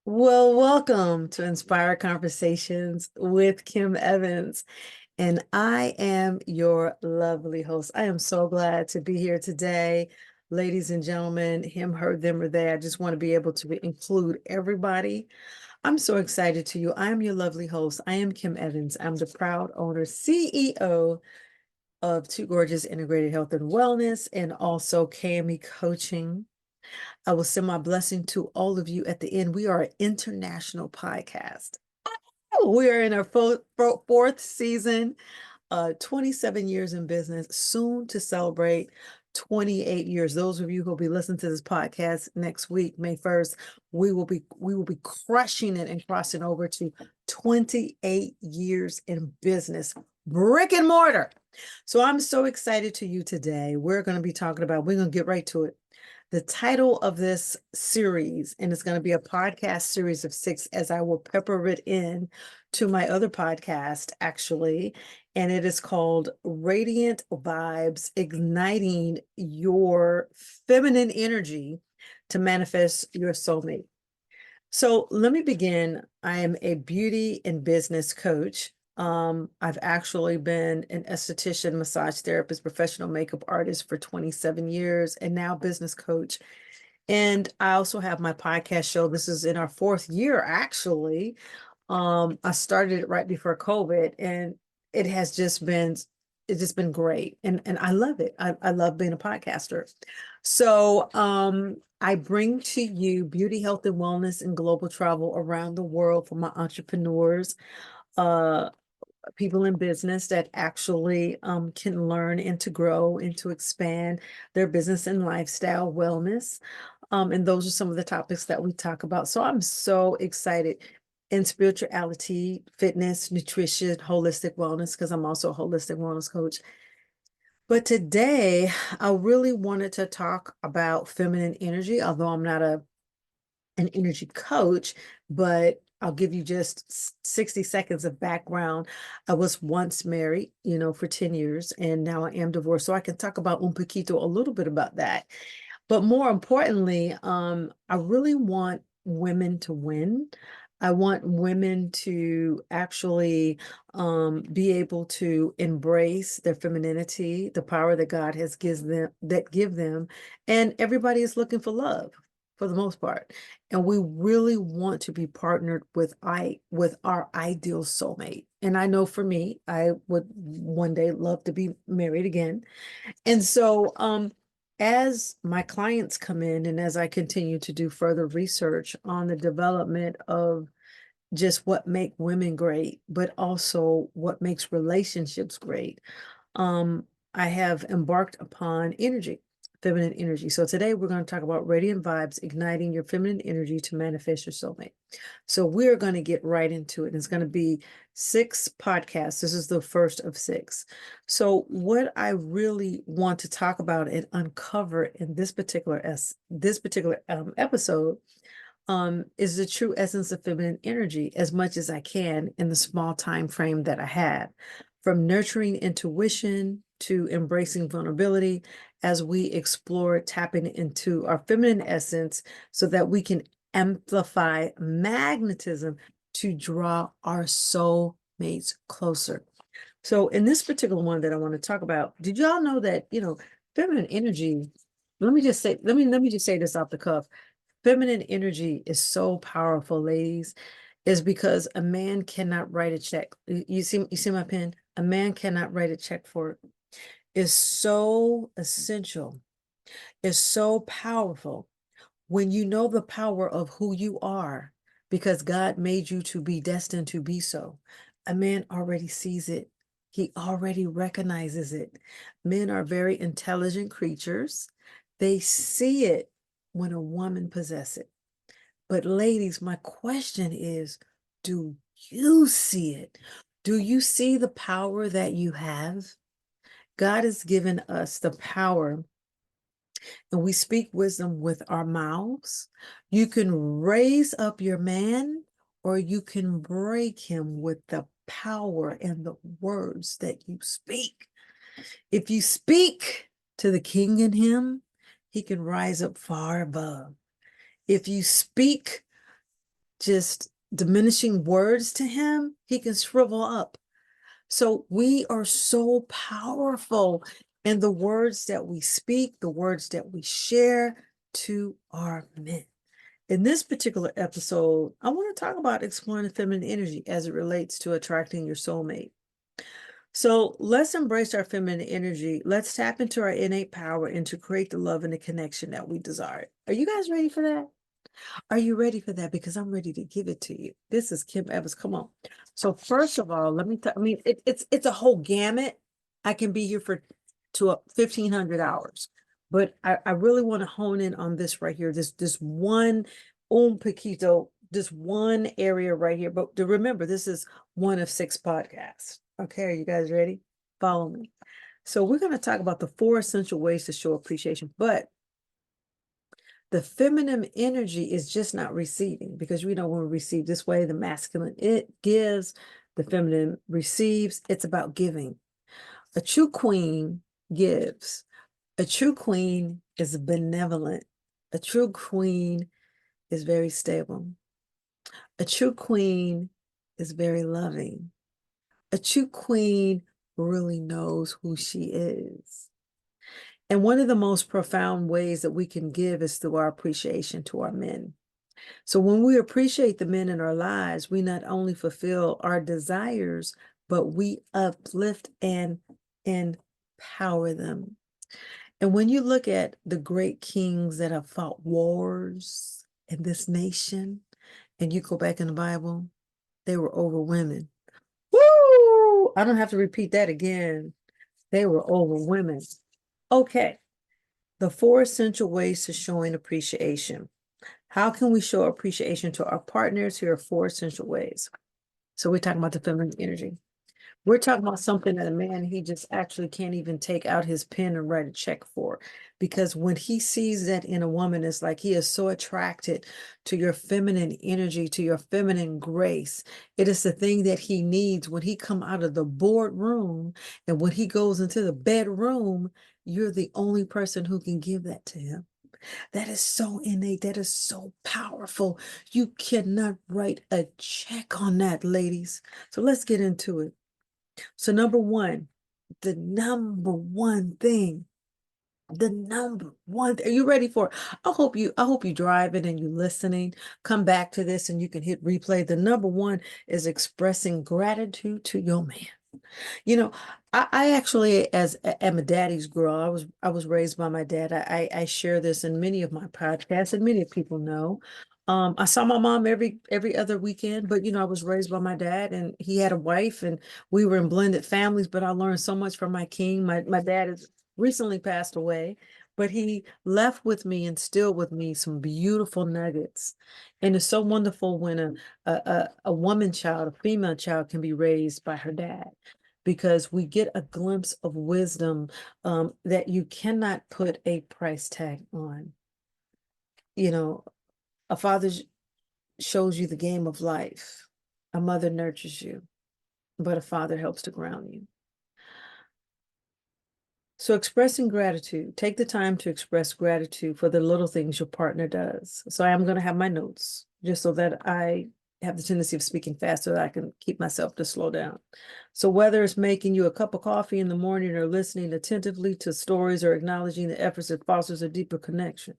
Well, welcome to Inspire Conversations with Kim Evans, and I am your lovely host. I am so glad to be here today, ladies and gentlemen, him, her, them, or they. I just want to be able to include everybody. I'm so excited to you. I am your lovely host. I am Kim Evans. I'm the proud owner, CEO of Two Gorgeous Integrated Health and Wellness, and also KME Coaching. I will send my blessing to all of you at the end. We are an international podcast. We are in our fourth season, 27 years in business, soon to celebrate 28 years. Those of you who will be listening to this podcast next week, May 1st, we will be crushing it and crossing over to 28 years in business, brick and mortar. So I'm so excited to you today. We're going to get right to it. The title of this series, and it's going to be a podcast series of 6 as I will pepper it in to my other podcast, actually. And it is called Radiant Vibes, Igniting Your Feminine Energy to Manifest Your Soulmate. So let me begin. I am a beauty and business coach. I've actually been an esthetician, massage therapist, professional makeup artist for 27 years, and now business coach. And I also have my podcast show. This is in our fourth year, actually. I started it right before COVID, and it has just been it's just been great. And I love it. I love being a podcaster. So I bring to you beauty, health, and wellness and global travel around the world for my entrepreneurs, uh, people in business that actually can learn and to grow and to expand their business and lifestyle wellness. And those are some of the topics that we talk about. So I'm so excited in spirituality, fitness, nutrition, holistic wellness, because I'm also a holistic wellness coach. But today, I really wanted to talk about feminine energy, although I'm not an energy coach, but I'll give you just 60 seconds of background. I was once married, for 10 years, and now I am divorced. So I can talk about un poquito, a little bit about that. But more importantly, I really want women to win. I want women to actually be able to embrace their femininity, the power that God has give them, and everybody is looking for love for the most part. And we really want to be partnered with our ideal soulmate. And I know for me, I would one day love to be married again. And so as my clients come in and as I continue to do further research on the development of just what make women great, but also what makes relationships great, um, I have embarked upon energy, feminine energy. So today we're going to talk about radiant vibes, igniting your feminine energy to manifest your soulmate. So we're going to get right into it. It's going to be 6 podcasts. This is the first of 6. So what I really want to talk about and uncover in this particular episode is the true essence of feminine energy as much as I can in the small time frame that I have, from nurturing intuition to embracing vulnerability as we explore tapping into our feminine essence so that we can amplify magnetism to draw our soulmates closer. So in this particular one that I want to talk about, did y'all know that, feminine energy, let me just say this off the cuff. Feminine energy is so powerful, ladies, is because a man cannot write a check. You see my pen? A man cannot write a check for it. It's so essential. It's so powerful when you know the power of who you are, because God made you to be destined to be so. A man already sees it. He already recognizes it. Men are very intelligent creatures. They see it when a woman possesses it. But ladies, my question is, do you see it? Do you see the power that you have? God has given us the power, and we speak wisdom with our mouths. You can raise up your man, or you can break him with the power and the words that you speak. If you speak to the king in him, he can rise up far above. If you speak just diminishing words to him, he can shrivel up. So we are so powerful in the words that we speak, the words that we share to our men. In this particular episode, I want to talk about exploring the feminine energy as it relates to attracting your soulmate. So let's embrace our feminine energy. Let's tap into our innate power and to create the love and the connection that we desire. Are you guys ready for that? Are you ready for that? Because I'm ready to give it to you. This is Kim Evans. Come on. So first of all, let me I mean, it's a whole gamut. I can be here for 1,500 hours, but I really want to hone in on this right here. This one poquito, this one area right here. But to remember, this is one of 6 podcasts. Okay, are you guys ready? Follow me. So we're going to talk about the 4 essential ways to show appreciation, but the feminine energy is just not receiving, because we know when we receive this way, the masculine, it gives, the feminine receives. It's about giving. A true queen gives. A true queen is benevolent. A true queen is very stable. A true queen is very loving. A true queen really knows who she is. And one of the most profound ways that we can give is through our appreciation to our men. So when we appreciate the men in our lives, we not only fulfill our desires, but we uplift and empower them. And when you look at the great kings that have fought wars in this nation, and you go back in the Bible, they were over women. Woo! I don't have to repeat that again. They were over women. Okay. The 4 essential ways to showing appreciation. How can we show appreciation to our partners? Here are 4 essential ways. So we're talking about the feminine energy. We're talking about something that a man, he just actually can't even take out his pen and write a check for. Because when he sees that in a woman, it's like he is so attracted to your feminine energy, to your feminine grace. It is the thing that he needs when he come out of the boardroom, and when he goes into the bedroom, you're the only person who can give that to him. That is so innate. That is so powerful. You cannot write a check on that, ladies. So let's get into it. So number one, the number one thing, are you ready for it? I hope you driving and you listening. Come back to this and you can hit replay. The number one is expressing gratitude to your man. You know, I actually, am a daddy's girl. I was raised by my dad. I share this in many of my podcasts, and many people know. I saw my mom every other weekend, but I was raised by my dad, and he had a wife, and we were in blended families. But I learned so much from my king. My dad has recently passed away, but he left with me and still with me some beautiful nuggets. And it's so wonderful when a woman child, a female child, can be raised by her dad, because we get a glimpse of wisdom that you cannot put a price tag on. A father shows you the game of life. A mother nurtures you, but a father helps to ground you. So expressing gratitude, take the time to express gratitude for the little things your partner does. So I am going to have my notes just so that I have the tendency of speaking fast so that I can keep myself to slow down. So whether it's making you a cup of coffee in the morning, or listening attentively to stories, or acknowledging the efforts that fosters a deeper connection.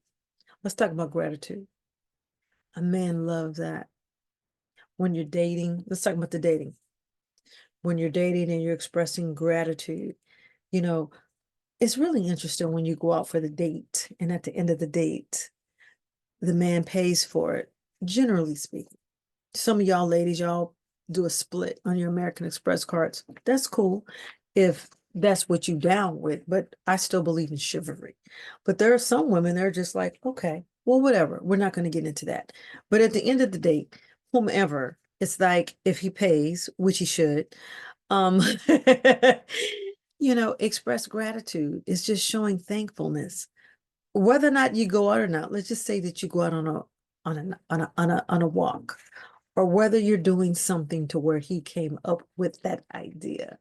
Let's talk about gratitude. A man loves that. When you're dating, let's talk about the dating. When you're dating and you're expressing gratitude, you know, it's really interesting when you go out for the date, and at the end of the date, the man pays for it, generally speaking. Some of y'all ladies, y'all do a split on your American Express cards. That's cool if that's what you down with, but I still believe in chivalry. But there are some women, they're just like, okay, well, whatever. We're not going to get into that. But at the end of the day, whomever, it's like, if he pays, which he should, um, express gratitude. It's just showing thankfulness. Whether or not you go out or not, let's just say that you go out on a walk, or whether you're doing something to where he came up with that idea,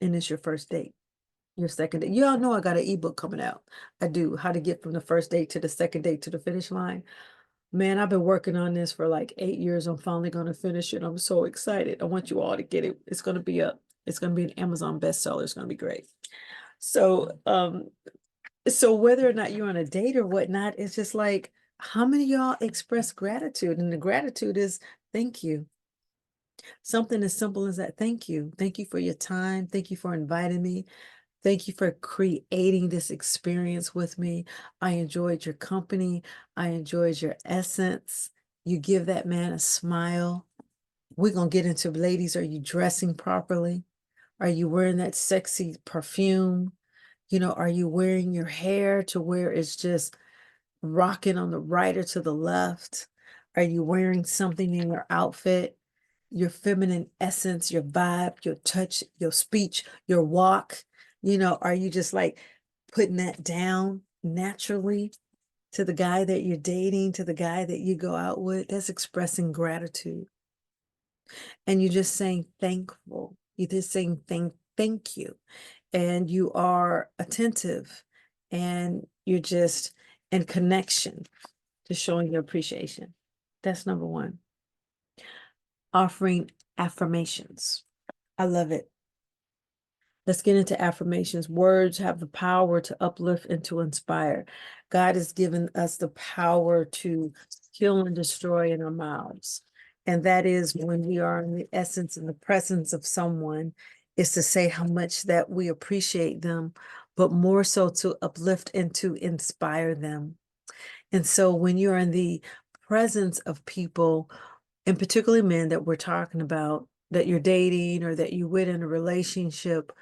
and it's your first date, your second date. You all know I got an ebook coming out. I do, how to get from the first date to the second date to the finish line. Man, I've been working on this for like 8 years. I'm finally going to finish it. I'm so excited. I want you all to get it. It's going to be an Amazon bestseller. It's going to be great. So, so whether or not you're on a date or whatnot, it's just like, how many of y'all express gratitude? And the gratitude is thank you. Something as simple as that. Thank you. Thank you for your time. Thank you for inviting me. Thank you for creating this experience with me. I enjoyed your company. I enjoyed your essence. You give that man a smile. We're going to get into, ladies, are you dressing properly? Are you wearing that sexy perfume? You know, are you wearing your hair to where it's just rocking on the right or to the left? Are you wearing something in your outfit? Your feminine essence, your vibe, your touch, your speech, your walk, you know, are you just like putting that down naturally to the guy that you're dating, to the guy that you go out with? That's expressing gratitude. And you're just saying thankful. You're just saying thank you. And you are attentive and you're just in connection to showing your appreciation. That's number one. Offering affirmations. I love it. Let's get into affirmations. Words have the power to uplift and to inspire. God has given us the power to kill and destroy in our mouths. And that is when we are in the essence and the presence of someone, is to say how much that we appreciate them, but more so to uplift and to inspire them. And so when you're in the presence of people, and particularly men that we're talking about, that you're dating or that you with in a relationship,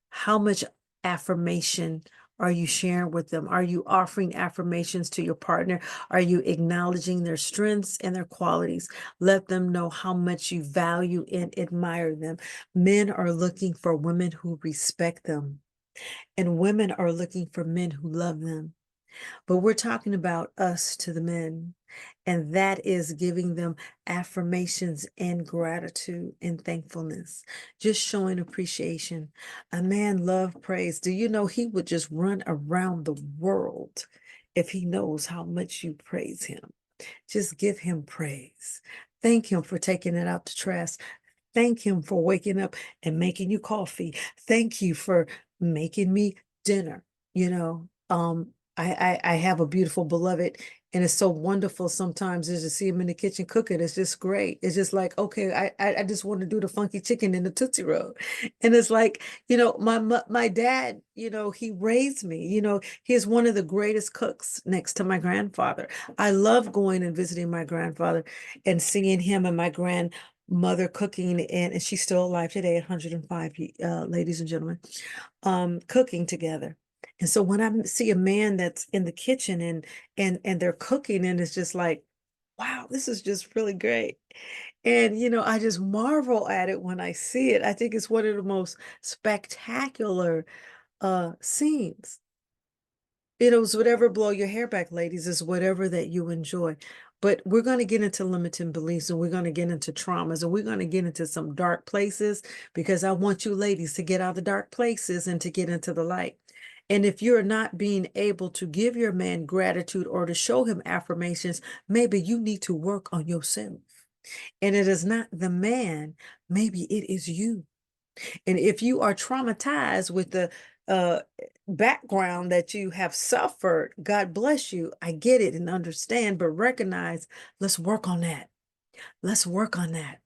how much affirmation are you sharing with them? Are you offering affirmations to your partner? Are you acknowledging their strengths and their qualities? Let them know how much you value and admire them. Men are looking for women who respect them, and women are looking for men who love them. But we're talking about us to the men, and that is giving them affirmations and gratitude and thankfulness, just showing appreciation. A man love praise. Do you know he would just run around the world if he knows how much you praise him? Just give him praise. Thank him for taking it out the trash. Thank him for waking up and making you coffee. Thank you for making me dinner. You know, I have a beautiful beloved, and it's so wonderful sometimes just to see him in the kitchen cooking. It's just great. It's just like, okay, I just want to do the funky chicken in the Tootsie Roll. And it's like, you know, my dad, you know, he raised me, you know, he's one of the greatest cooks next to my grandfather. I love going and visiting my grandfather and seeing him and my grandmother cooking, and she's still alive today at 105, ladies and gentlemen, cooking together. And so when I see a man that's in the kitchen and they're cooking, and it's just like, wow, this is just really great. And you know, I just marvel at it when I see it. I think it's one of the most spectacular scenes. It was whatever blow your hair back, ladies, is whatever that you enjoy. But we're going to get into limiting beliefs, and we're going to get into traumas, and we're going to get into some dark places, because I want you ladies to get out of the dark places and to get into the light. And if you're not being able to give your man gratitude or to show him affirmations, maybe you need to work on yourself. And it is not the man, maybe it is you. And if you are traumatized with the uh, background that you have suffered, God bless you. I get it and understand, but recognize, let's work on that. Let's work on that.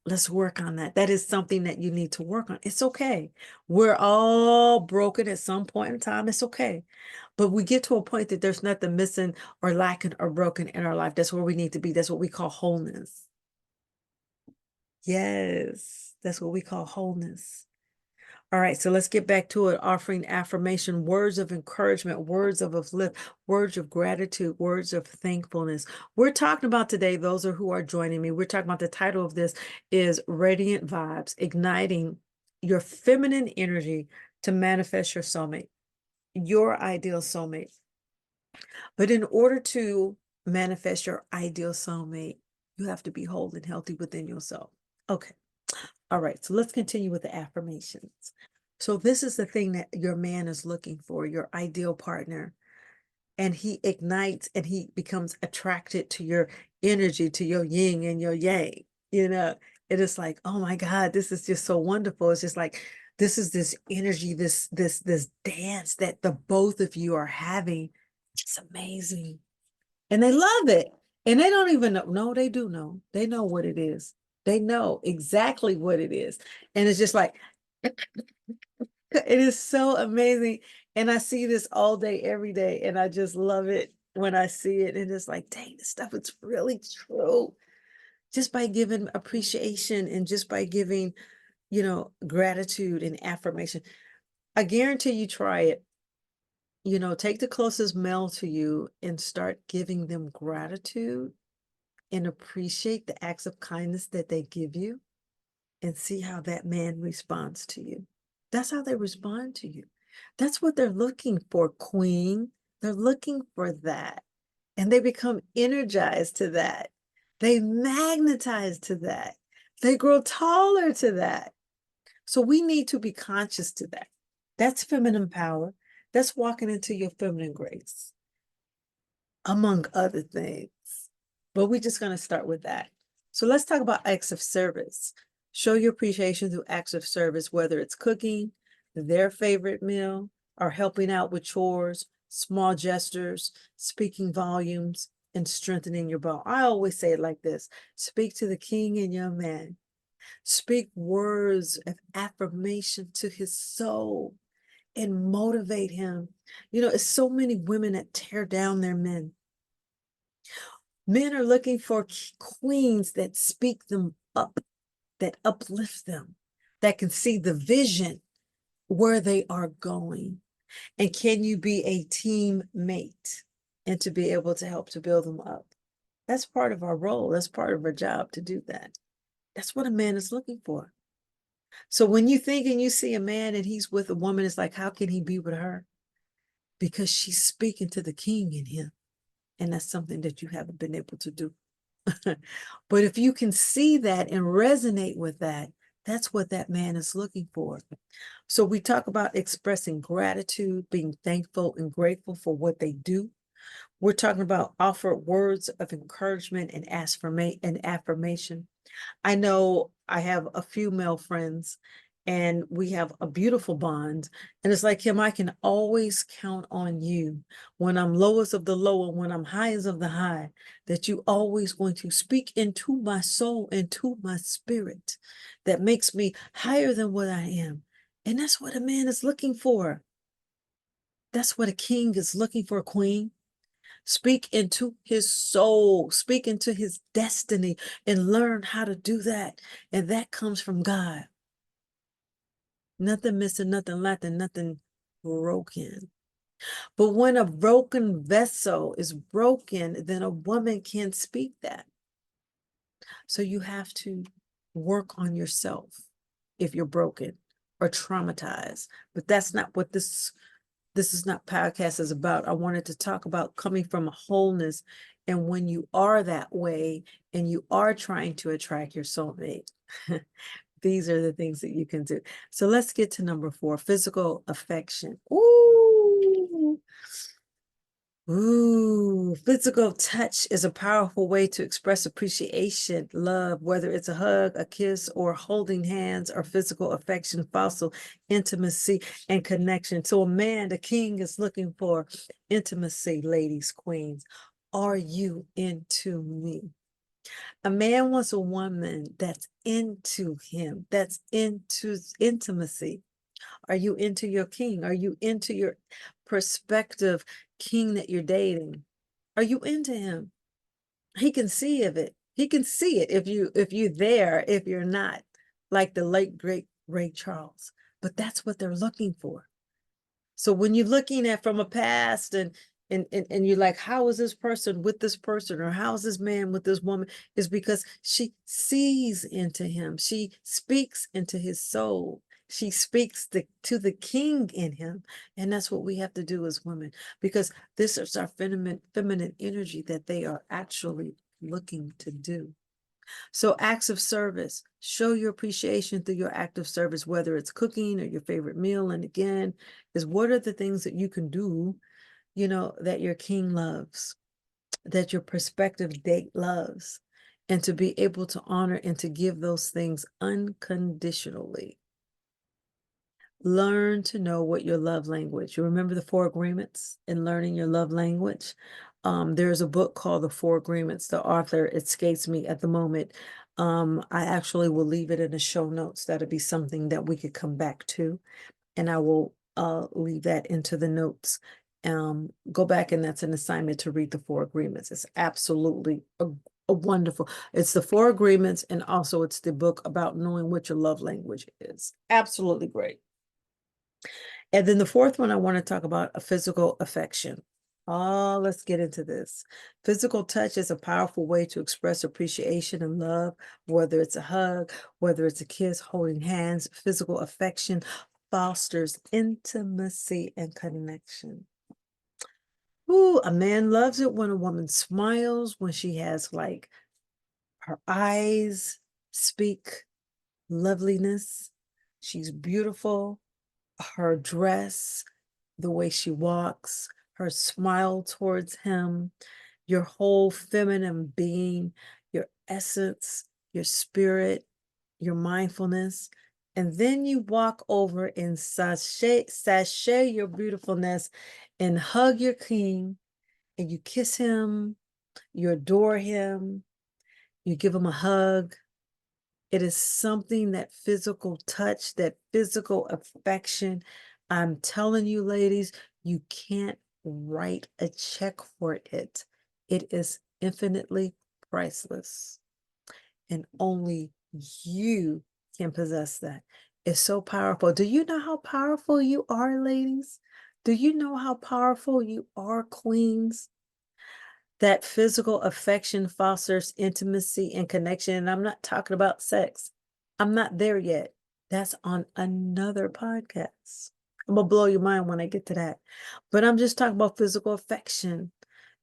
Let's work on that. That is something that you need to work on. It's okay. We're all broken at some point in time. It's okay. But we get to a point that there's nothing missing or lacking or broken in our life. That's where we need to be. That's what we call wholeness. Yes, that's what we call wholeness. All right, so let's get back to it. Offering affirmation, words of encouragement, words of uplift, words of gratitude, words of thankfulness. We're talking about today, those are who are joining me. We're talking about, the title of this is Radiant Vibes, Igniting Your Feminine Energy to Manifest Your Soulmate, your ideal soulmate. But in order to manifest your ideal soulmate, you have to be whole and healthy within yourself. Okay. All right, so let's continue with the affirmations. So this is the thing that your man is looking for, your ideal partner. and he ignites and he becomes attracted to your energy, to your yin and your yang, you know. It is like, oh my God, this is just so wonderful. It's just like, this is this energy, this dance that the both of you are having. It's amazing. And they love it. And they don't even know. No, they do know. They know what it is. They know exactly what it is. And it's just like, it is so amazing. And I see this all day, every day. And I just love it when I see it. And it's like, dang, this stuff is really true. Just by giving appreciation and just by giving, you know, gratitude and affirmation. I guarantee you try it. You know, take the closest male to you and start giving them gratitude and appreciate the acts of kindness that they give you and see how that man responds to you. That's how they respond to you. That's what they're looking for, queen. They're looking for that. And they become energized to that. They magnetize to that. They grow taller to that. So we need to be conscious to that. That's feminine power. That's walking into your feminine grace, among other things. But we're just going to start with that. So let's talk about acts of service. Show your appreciation through acts of service, whether it's cooking, their favorite meal, or helping out with chores, small gestures, speaking volumes, and strengthening your bond. I always say it like this: speak to the king and young man. Speak words of affirmation to his soul and motivate him. You know, it's so many women that tear down their men. Men are looking for queens that speak them up, that uplift them, that can see the vision where they are going. And can you be a teammate and to be able to help to build them up? That's part of our role. That's part of our job to do that. That's what a man is looking for. So when you think and you see a man and he's with a woman, it's like, how can he be with her? Because she's speaking to the king in him. And that's something that you haven't been able to do. But if you can see that and resonate with that, that's what that man is looking for. So we talk about expressing gratitude, being thankful and grateful for what they do. We're talking about offer words of encouragement and affirmation. I know I have a few male friends and we have a beautiful bond. And it's like, him, I can always count on you when I'm lowest of the low and when I'm highest of the high, that you always going to speak into my soul, into my spirit, that makes me higher than what I am. And that's what a man is looking for. That's what a king is looking for, queen. Speak into his soul, speak into his destiny, and learn how to do that. And that comes from God. Nothing missing, nothing lacking, nothing broken. But when a broken vessel is broken, then a woman can't speak that. So you have to work on yourself if you're broken or traumatized. But that's not what this is not podcast is about. I wanted to talk about coming from a wholeness. And when you are that way and you are trying to attract your soulmate, these are the things that you can do. So let's get to number 4, physical affection. Ooh. Ooh, physical touch is a powerful way to express appreciation, love, whether it's a hug, a kiss, or holding hands, or physical affection, fossil intimacy and connection. So a man, the king, is looking for intimacy, ladies, queens. Are you into me? A man wants a woman that's into him, that's into intimacy. Are you into your king? Are you into your prospective king that you're dating? Are you into him? He can see of it. He can see it if you're there, if you're not, like the late great Ray Charles. But that's what they're looking for. So when you're looking at from a past and you're like, how is this person with this person, or how is this man with this woman, is because she sees into him. She speaks into his soul. She speaks to the king in him. And that's what we have to do as women, because this is our feminine energy that they are actually looking to do. So acts of service, show your appreciation through your act of service, whether it's cooking or your favorite meal. And again, is what are the things that you can do, that your king loves, that your prospective date loves, and to be able to honor and to give those things unconditionally. Learn to know what your love language. You remember the four agreements in learning your love language? There's a book called The Four Agreements. The author, it escapes me at the moment. I actually will leave it in the show notes. That'll be something that we could come back to, and I will leave that into the notes. Go back, and that's an assignment to read the Four Agreements. It's absolutely a wonderful. It's the Four Agreements, and also it's the book about knowing what your love language is. Absolutely great. And then the fourth one, I want to talk about a physical affection. Oh, let's get into this. Physical touch is a powerful way to express appreciation and love, whether it's a hug, whether it's a kiss, holding hands. Physical affection fosters intimacy and connection. Ooh, a man loves it when a woman smiles, when she has like her eyes speak loveliness. She's beautiful. Her dress, the way she walks, her smile towards him, your whole feminine being, your essence, your spirit, your mindfulness. And then you walk over and sashay your beautifulness and hug your king, and you kiss him, you adore him, you give him a hug. It is something, that physical touch, that physical affection. I'm telling you, ladies, you can't write a check for it. It is infinitely priceless. And only you can possess that. It's so powerful. Do you know how powerful you are, ladies? Do you know how powerful you are, queens? That physical affection fosters intimacy and connection. And I'm not talking about sex. I'm not there yet. That's on another podcast. I'm going to blow your mind when I get to that. But I'm just talking about physical affection.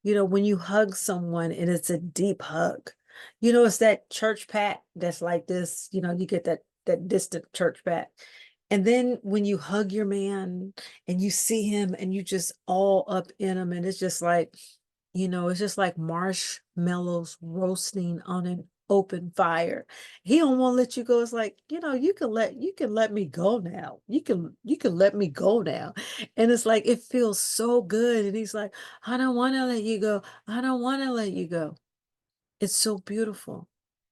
When you hug someone and it's a deep hug, it's that church pat that's like this, you get that distant church pat. And then when you hug your man and you see him and you just all up in him, and it's just like, it's just like marshmallows roasting on an open fire. He don't want to let you go. It's like, you can let me go now. You can let me go now. And it's like, it feels so good. And he's like, I don't want to let you go. I don't want to let you go. It's so beautiful.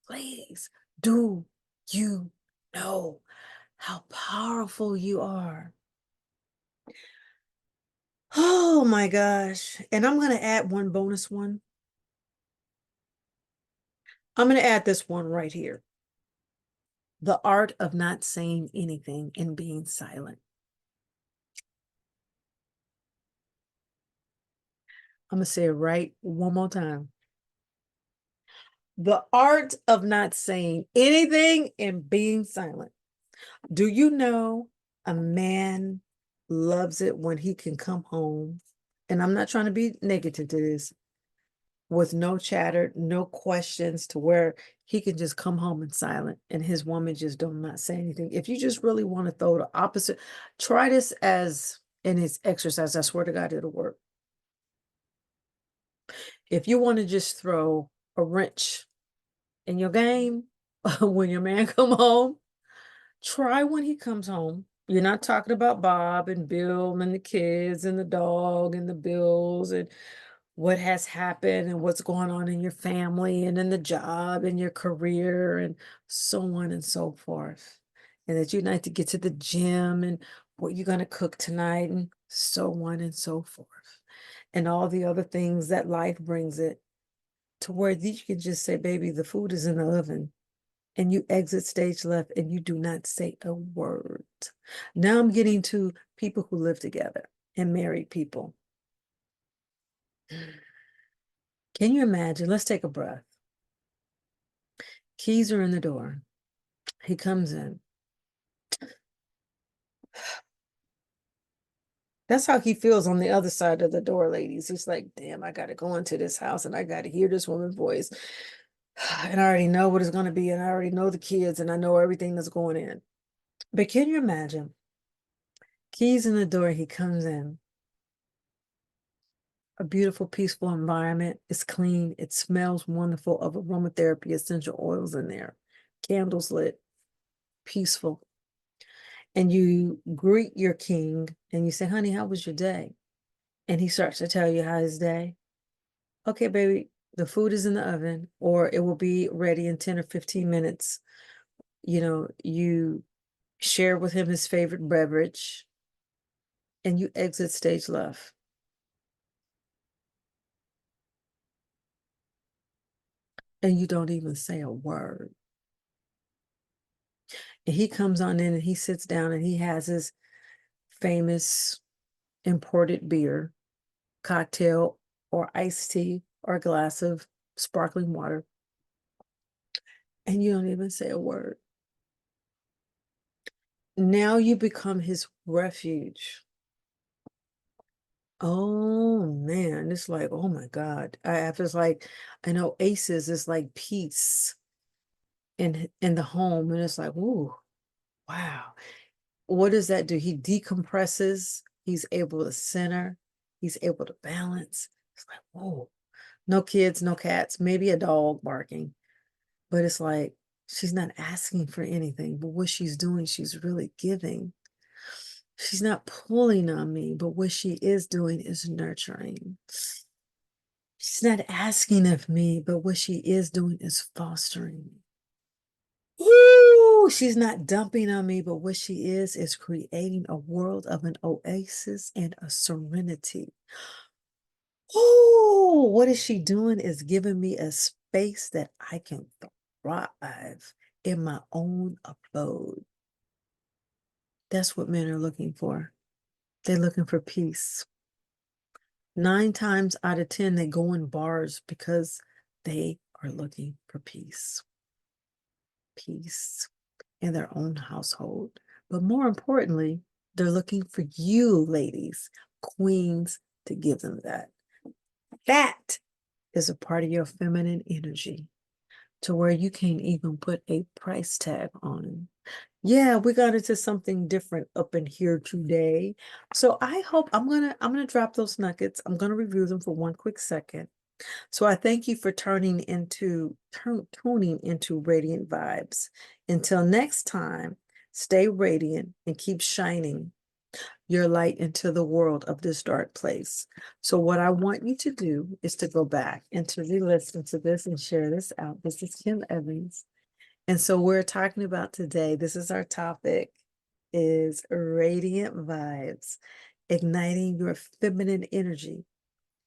Ladies, do you know how powerful you are? Oh my gosh. And I'm going to add one bonus one. I'm going to add this one right here. The art of not saying anything and being silent. I'm going to say it right one more time. The art of not saying anything and being silent. Do you know a man loves it when he can come home? And I'm not trying to be negative to this, with no chatter, no questions, to where he can just come home in silent and his woman just do not say anything. If you just really want to throw the opposite, try this as in his exercise. I swear to God, it'll work. If you want to just throw a wrench in your game when your man come home, try when he comes home. You're not talking about Bob and Bill and the kids and the dog and the bills and what has happened and what's going on in your family and in the job and your career and so on and so forth. And that you need to get to the gym and what you're going to cook tonight and so on and so forth. And all the other things that life brings it, to where you can just say, baby, the food is in the oven. And you exit stage left and you do not say a word. Now I'm getting to people who live together and married people. Can you imagine? Let's take a breath. Keys are in the door. He comes in. That's how he feels on the other side of the door, ladies. He's like, damn, I got to go into this house and I got to hear this woman's voice. And I already know what it's going to be. And I already know the kids and I know everything that's going in. But can you imagine? Keys in the door. He comes in. a beautiful, peaceful environment. It's clean. It smells wonderful of aromatherapy, essential oils in there, candles lit, peaceful. And you greet your king and you say, honey, how was your day? And he starts to tell you how his day. Okay, baby, the food is in the oven, or it will be ready in 10 or 15 minutes. You share with him his favorite beverage and you exit stage left. And you don't even say a word. And he comes on in and he sits down and he has his famous imported beer, cocktail, or iced tea, or a glass of sparkling water. And you don't even say a word. Now you become his refuge. Oh man, it's like, oh my God. I feel like an oasis is like peace in the home. And it's like, ooh, wow. What does that do? He decompresses, he's able to center, he's able to balance. It's like, whoa, no kids, no cats, maybe a dog barking. But it's like she's not asking for anything, but what she's doing, she's really giving. She's not pulling on me, but what she is doing is nurturing. She's not asking of me, but what she is doing is fostering. Ooh, she's not dumping on me, but what she is creating a world of an oasis and a serenity. Oh, what is she doing is giving me a space that I can thrive in my own abode. That's what men are looking for. They're looking for peace. 9 times out of 10, they go in bars because they are looking for peace. Peace in their own household. But more importantly, they're looking for you, ladies, queens, to give them that. That is a part of your feminine energy to where you can't even put a price tag on it. Yeah, we got into something different up in here today. So I hope I'm gonna drop those nuggets. I'm gonna review them for one quick second. So I thank you for tuning into Radiant Vibes. Until next time, stay radiant and keep shining your light into the world of this dark place. So what I want you to do is to go back and to re-listen to this and share this out. This is Kim Evans. And so we're talking about today, this is our topic, is Radiant Vibes, igniting your feminine energy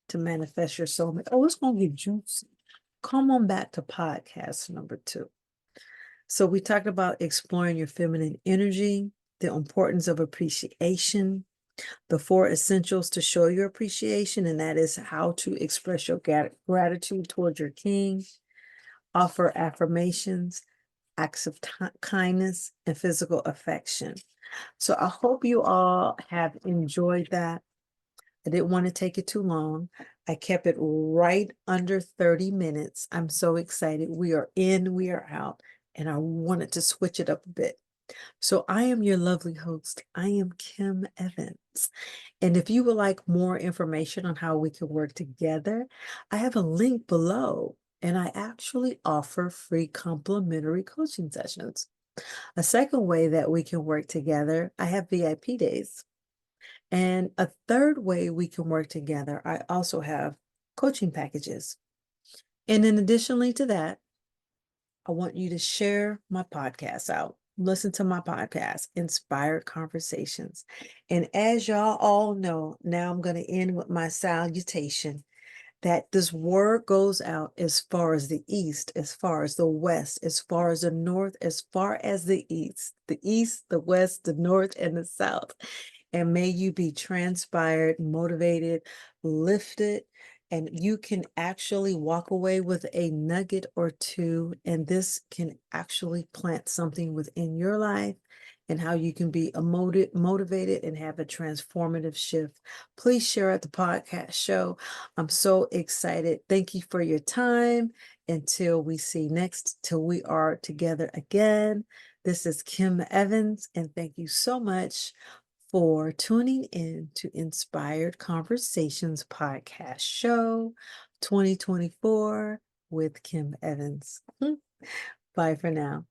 to manifest your soulmate. Oh, it's going to get juicy. Come on back to podcast number 2. So we talked about exploring your feminine energy, the importance of appreciation, the 4 essentials to show your appreciation, and that is how to express your gratitude towards your king, offer affirmations, acts of kindness, and physical affection. So I hope you all have enjoyed that. I didn't want to take it too long. I kept it right under 30 minutes. I'm so excited. We are in, we are out, and I wanted to switch it up a bit. So I am your lovely host. I am Kim Evans. And if you would like more information on how we can work together, I have a link below. And I actually offer free complimentary coaching sessions. A second way that we can work together, I have VIP days. And a third way we can work together, I also have coaching packages. And then additionally to that, I want you to share my podcast out. Listen to my podcast, Inspired Conversations. And as y'all all know, now I'm going to end with my salutation that this word goes out as far as the east, as far as the west, as far as the north, as far as the east, the west, the north, and the south. And may you be transpired, motivated, lifted, and you can actually walk away with a nugget or two, and this can actually plant something within your life and how you can be motivated and have a transformative shift. Please share at the podcast show. I'm so excited. Thank you for your time. Until we see next, till we are together again. This is Kim Evans, and thank you so much for tuning in to Inspired Conversations podcast show 2024 with Kim Evans. Bye for now.